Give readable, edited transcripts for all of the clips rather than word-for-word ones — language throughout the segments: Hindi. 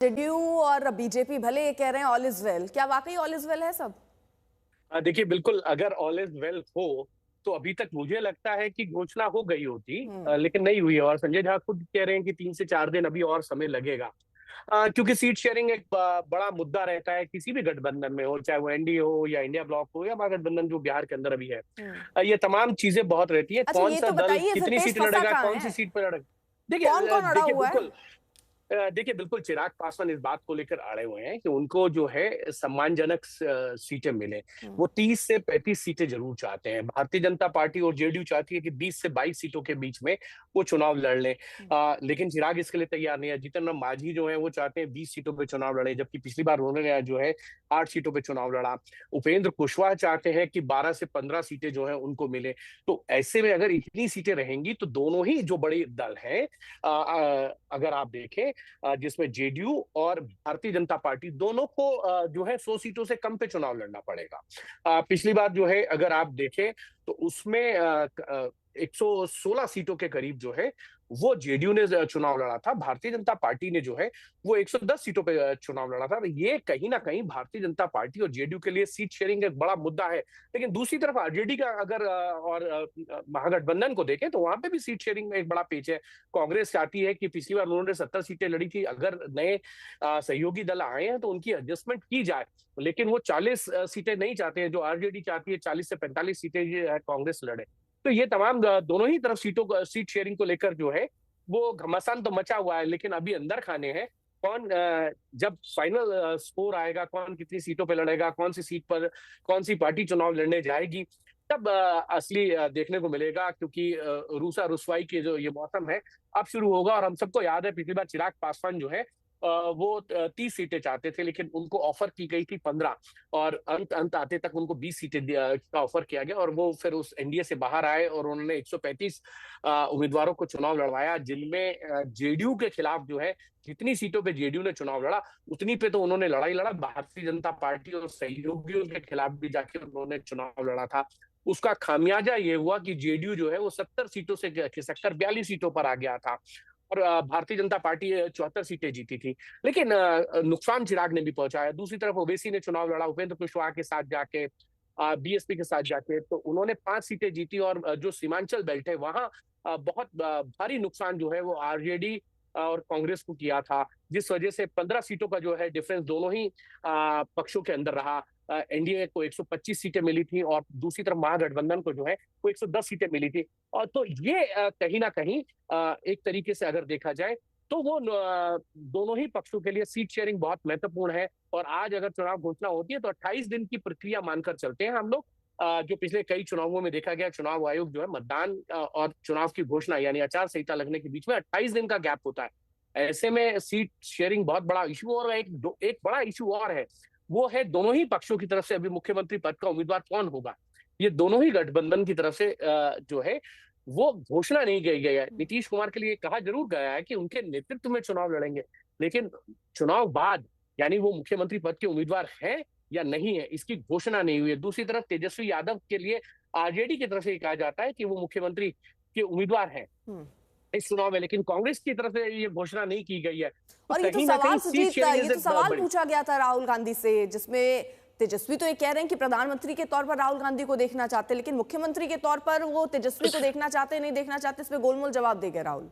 जेडीयू और बीजेपी भले ये कह रहे हैं ऑल इज वेल, क्या वाकई ऑल इज वेल है सब? देखिए, बिल्कुल अगर ऑल इज वेल हो तो अभी तक मुझे लगता है कि घोषणा हो गई होती, हम्म। लेकिन नहीं हुई है। और संजय झा खुद कह रहे हैं कि 3 से 4 दिन अभी और समय लगेगा, क्योंकि सीट शेयरिंग एक बड़ा मुद्दा रहता है किसी भी गठबंधन में हो, चाहे वो एनडीए हो या इंडिया ब्लॉक हो या महागठबंधन जो बिहार के अंदर अभी है। हम्म। ये तमाम चीजें बहुत रहती है, अच्छा, कौन ये सा तो दल बताइए फिर कितनी पेच सीट फंसा लड़ेगा, कहाँ कौन सी है? सीट पर लड़ेगा। कौन देखिए कौन अड़ा देखिए हुआ है? बिल्कुल देखिए बिल्कुल चिराग पासवान इस बात को लेकर अड़े हुए हैं कि उनको जो है सम्मानजनक सीटें मिले। हम्म। वो 30 से 35 सीटें जरूर चाहते हैं। भारतीय जनता पार्टी और जेडीयू चाहती है कि 20 से 22 सीटों के बीच में वो चुनाव लड़ लें। हम्म। लेकिन चिराग इसके लिए तैयार नहीं है। जीतन राम मांझी जो है वो चाहते हैं 20 सीटों पे चुनाव लड़े, जबकि पिछली बार उन्होंने जो है 8 सीटों पे चुनाव लड़ा। उपेंद्र कुशवाहा चाहते हैं कि 12 से 15 सीटें जो है उनको मिले। तो ऐसे में अगर इतनी सीटें रहेंगी तो दोनों ही जो बड़े दल हैं, अगर आप देखें, जिसमें जेडीयू और भारतीय जनता पार्टी दोनों को जो है 100 सीटों से कम पे चुनाव लड़ना पड़ेगा। पिछली बार जो है अगर आप देखें तो उसमें 116 सीटों के करीब जो है वो जेडीयू ने चुनाव लड़ा था। भारतीय जनता पार्टी ने जो है वो 110 सीटों पे चुनाव लड़ा था। तो ये कहीं ना कहीं भारतीय जनता पार्टी और जेडीयू के लिए सीट शेयरिंग एक बड़ा मुद्दा है। लेकिन दूसरी तरफ आरजेडी का अगर महागठबंधन को देखें तो वहां पे भी सीट शेयरिंग में एक बड़ा पेच है। कांग्रेस चाहती है कि पिछली बार उन्होंने 70 सीटें लड़ी थी, अगर नए सहयोगी दल आए हैं तो उनकी एडजस्टमेंट की जाए। लेकिन वो 40 सीटें नहीं चाहते हैं जो आरजेडी चाहती है। 40 से 45 सीटें ये कांग्रेस लड़े। तो ये तमाम दोनों ही तरफ सीट शेयरिंग को लेकर जो है वो घमासान तो मचा हुआ है, लेकिन अभी अंदर खाने हैं। कौन जब फाइनल स्कोर आएगा, कौन कितनी सीटों पे लड़ेगा, कौन सी सीट पर कौन सी पार्टी चुनाव लड़ने जाएगी, तब असली देखने को मिलेगा। क्योंकि रूसा रुसवाई के जो ये मौसम है अब शुरू होगा। और हम सबको याद है पिछली बार चिराग पासवान जो है वो 30 सीटें चाहते थे, लेकिन उनको ऑफर की गई थी 15, और अंत अंत आते तक उनको 20 सीटें का ऑफर किया गया। और वो फिर उस एनडीए से बाहर आए और उन्होंने 135 उम्मीदवारों को चुनाव लड़वाया, जिनमें जेडीयू के खिलाफ जो है जितनी सीटों पे जेडीयू ने चुनाव लड़ा उतनी पे तो उन्होंने लड़ाई लड़ा। भारतीय जनता पार्टी और सहयोगियों के खिलाफ भी जाके उन्होंने चुनाव लड़ा था। उसका खामियाजा ये हुआ कि जेडीयू जो है वो 70 सीटों से खिसककर 42 सीटों पर आ गया था, और भारतीय जनता पार्टी 74 सीटें जीती थी। लेकिन नुकसान चिराग ने भी पहुंचाया। दूसरी तरफ ओवैसी ने चुनाव लड़ा उपेंद्र कुशवाहा के साथ जाके, बीएसपी के साथ जाके, तो उन्होंने 5 सीटें जीती। और जो सीमांचल बेल्ट है वहां बहुत भारी नुकसान जो है वो आरजेडी और कांग्रेस को किया था, जिस वजह से 15 सीटों का जो है डिफरेंस दोनों ही पक्षों के अंदर रहा। एनडीए को 125 सीटें मिली थी और दूसरी तरफ महागठबंधन को जो है वो 110 सीटें मिली थी। और तो ये कहीं ना कहीं एक तरीके से अगर देखा जाए तो वो दोनों ही पक्षों के लिए सीट शेयरिंग बहुत महत्वपूर्ण है। और आज अगर चुनाव घोषणा होती है तो 28 दिन की प्रक्रिया मानकर चलते हैं हम लोग। जो पिछले कई चुनावों में देखा गया, चुनाव आयोग जो है मतदान और चुनाव की घोषणा यानी आचार संहिता लगने के बीच में 28 दिन का गैप होता है। ऐसे में सीट शेयरिंग बहुत बड़ा इशू। और एक बड़ा इशू और है, वो है दोनों ही पक्षों की तरफ से अभी मुख्यमंत्री पद का उम्मीदवार कौन होगा। ये दोनों ही गठबंधन की तरफ से जो है वो घोषणा नहीं की गई है। नीतीश कुमार के लिए कहा जरूर गया है कि उनके नेतृत्व में चुनाव लड़ेंगे, लेकिन चुनाव बाद यानी वो मुख्यमंत्री पद के उम्मीदवार हैं या नहीं है, इसकी घोषणा नहीं हुई है। दूसरी तरफ तेजस्वी यादव के लिए आरजेडी की तरफ से कहा जाता है कि वो मुख्यमंत्री के उम्मीदवार हैं इस चुनाव में, लेकिन कांग्रेस की तरफ से ये घोषणा नहीं की गई है। तो और ये तो कहीं ना सवाल कहीं सीट सुजीत, शेयरिंग ये तो सवाल बड़ी। पूछा गया था राहुल गांधी से, जिसमें तेजस्वी तो ये कह रहे हैं कि प्रधानमंत्री के तौर पर राहुल गांधी को देखना चाहते, लेकिन मुख्यमंत्री के तौर पर वो तेजस्वी को देखना चाहते नहीं देखना चाहते, इस पे गोलमोल जवाब दे गए राहुल।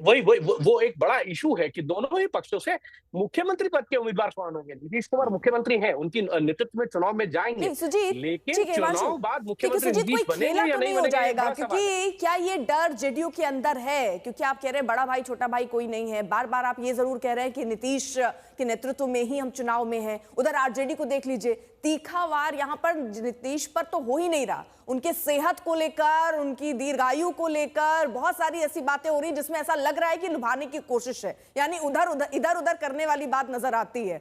वही वही वो एक बड़ा इशू है कि दोनों ही पक्षों से मुख्यमंत्री पद के उम्मीदवार कौन होंगे। नीतीश कुमार मुख्यमंत्री हैं, उनकी नेतृत्व में चुनाव में जाएंगे, नहीं सुजीत, लेकिन ठीक है हिमांशु, चुनाव बाद ठीक है मुख्यमंत्री सुजीत, कोई नीतीश बनेंगे खेला या तो नहीं नहीं हो बनेंगे, ये एक जाएगा? बड़ा सवाल है। क्योंकि क्या ये डर जेडीयू के अंदर है? क्योंकि आप कह रहे हैं बड़ा भाई छोटा भाई कोई नहीं है, बार बार आप ये जरूर कह रहे हैं कि नीतीश के नेतृत्व में ही हम चुनाव में हैं। उधर आरजेडी को देख लीजिए, तीखा वार यहाँ पर नीतीश पर तो हो ही नहीं रहा। उनके सेहत को लेकर, उनकी दीर्घायु को लेकर बहुत सारी ऐसी बातें हो रही जिसमें ऐसा लग रहा है कि लुभाने की कोशिश है, यानी इधर उधर करने वाली बात नजर आती है।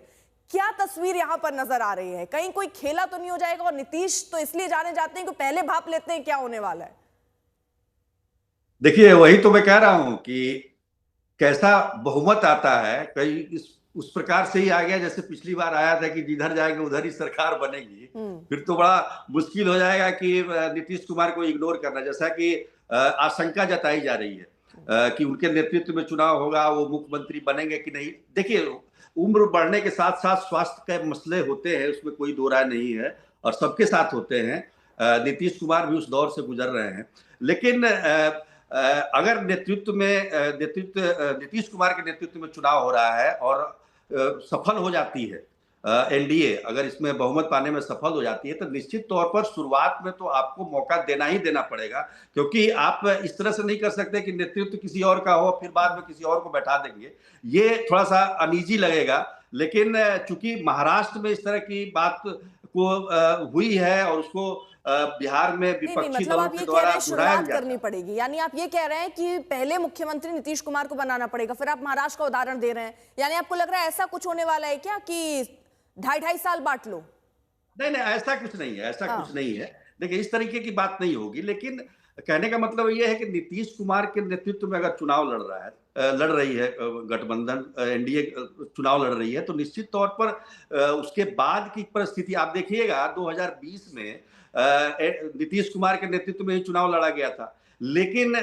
क्या तस्वीर यहां पर नजर आ रही है? कहीं कोई खेला तो नहीं हो जाएगा? और नीतीश तो इसलिए जाने जाते हैं कि पहले भाप लेते हैं क्या होने वाला है। देखिए, वही तो मैं कह रहा हूं कि कैसा बहुमत आता है, कई उस प्रकार से ही आ गया जैसे पिछली बार आया था कि जिधर जाएंगे उधर ही सरकार बनेगी। फिर तो बड़ा मुश्किल हो जाएगा कि नीतीश कुमार को इग्नोर करना, जैसा कि आशंका जताई जा रही है कि उनके नेतृत्व में चुनाव होगा, वो मुख्यमंत्री बनेंगे कि नहीं। देखिए, उम्र बढ़ने के साथ साथ स्वास्थ्य के मसले होते हैं, उसमें कोई दो राय नहीं है, और सबके साथ होते हैं। नीतीश कुमार भी उस दौर से गुजर रहे हैं, लेकिन अगर नीतीश कुमार के नेतृत्व में चुनाव हो रहा है और सफल हो जाती है एनडीए, अगर इसमें बहुमत पाने में सफल हो जाती है, तो निश्चित तौर पर शुरुआत में तो आपको मौका देना ही देना पड़ेगा, क्योंकि आप इस तरह से नहीं कर सकते कि नेतृत्व किसी और का हो फिर बाद में किसी और को बैठा देंगे। ये थोड़ा सा अनईजी लगेगा, लेकिन चूंकि महाराष्ट्र में इस तरह की बात को हुई है और उसको बिहार में विपक्षी दलों के द्वारा शुरुआत करनी पड़ेगी, यानी आप ये कह रहे हैं कि पहले मुख्यमंत्री नीतीश कुमार को बनाना पड़ेगा, फिर आप महाराष्ट्र का उदाहरण दे रहे हैं। यानी आपको लग रहा है ऐसा कुछ होने वाला है क्या कि 2.5 साल बांट लो? नहीं, ऐसा कुछ नहीं है, ऐसा कुछ नहीं है। देखिए, इस तरीके की बात नहीं होगी, लेकिन कहने का मतलब ये है कि नीतीश कुमार के नेतृत्व में अगर चुनाव लड़ रही है गठबंधन, एनडीए चुनाव लड़ रही है, तो निश्चित तौर पर उसके बाद की परिस्थिति आप देखिएगा। 2020 में नीतीश कुमार के नेतृत्व में ही चुनाव लड़ा गया था, लेकिन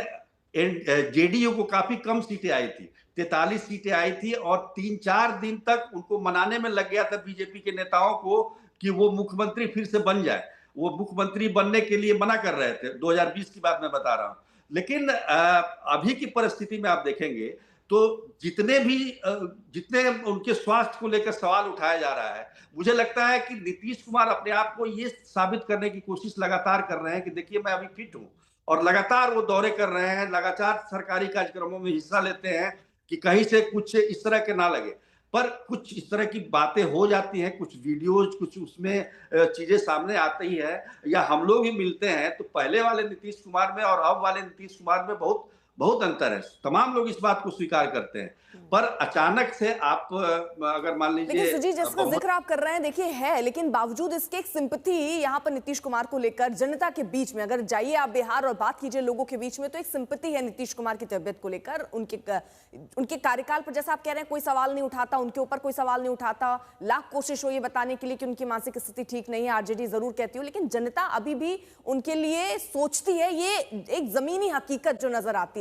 जेडीयू को काफी कम सीटें आई थी, 43 सीटें आई थी, और 3-4 दिन तक उनको मनाने में लग गया था बीजेपी के नेताओं को कि वो मुख्यमंत्री फिर से बन जाए। वो मुख्यमंत्री बनने के लिए मना कर रहे थे, 2020 की बात मैं बता रहा हूं। लेकिन अभी की परिस्थिति में आप देखेंगे तो जितने उनके स्वास्थ्य को लेकर सवाल उठाया जा रहा है, मुझे लगता है कि नीतीश कुमार अपने आप को ये साबित करने की कोशिश लगातार कर रहे हैं कि देखिए मैं अभी फिट हूं, और लगातार वो दौरे कर रहे हैं, लगातार सरकारी कार्यक्रमों में हिस्सा लेते हैं कि कहीं से कुछ इस तरह के ना लगे। पर कुछ इस तरह की बातें हो जाती हैं, कुछ वीडियोज, कुछ उसमें चीजें सामने आती है, या हम लोग ही मिलते हैं, तो पहले वाले नीतीश कुमार में और अब वाले नीतीश कुमार में बहुत बहुत अंतर है। तमाम लोग इस बात को स्वीकार करते हैं, पर अचानक से आप अगर मान लीजिए, सुजीत जिसका जिक्र आप कर रहे हैं, देखिए है, लेकिन बावजूद इसके एक सिंपैथी यहाँ पर नीतीश कुमार को लेकर जनता के बीच में, अगर जाइए आप बिहार और बात कीजिए लोगों के बीच में, तो एक सिंपैथी है नीतीश कुमार की तबियत को लेकर। उनके कार्यकाल पर जैसा आप कह रहे हैं कोई सवाल नहीं उठाता, उनके ऊपर कोई सवाल नहीं उठाता, लाख कोशिश हो ये बताने के लिए कि उनकी मानसिक स्थिति ठीक नहीं है, आरजेडी जरूर कहती हो, लेकिन जनता अभी भी उनके लिए सोचती है। ये एक जमीनी हकीकत जो नजर आती है।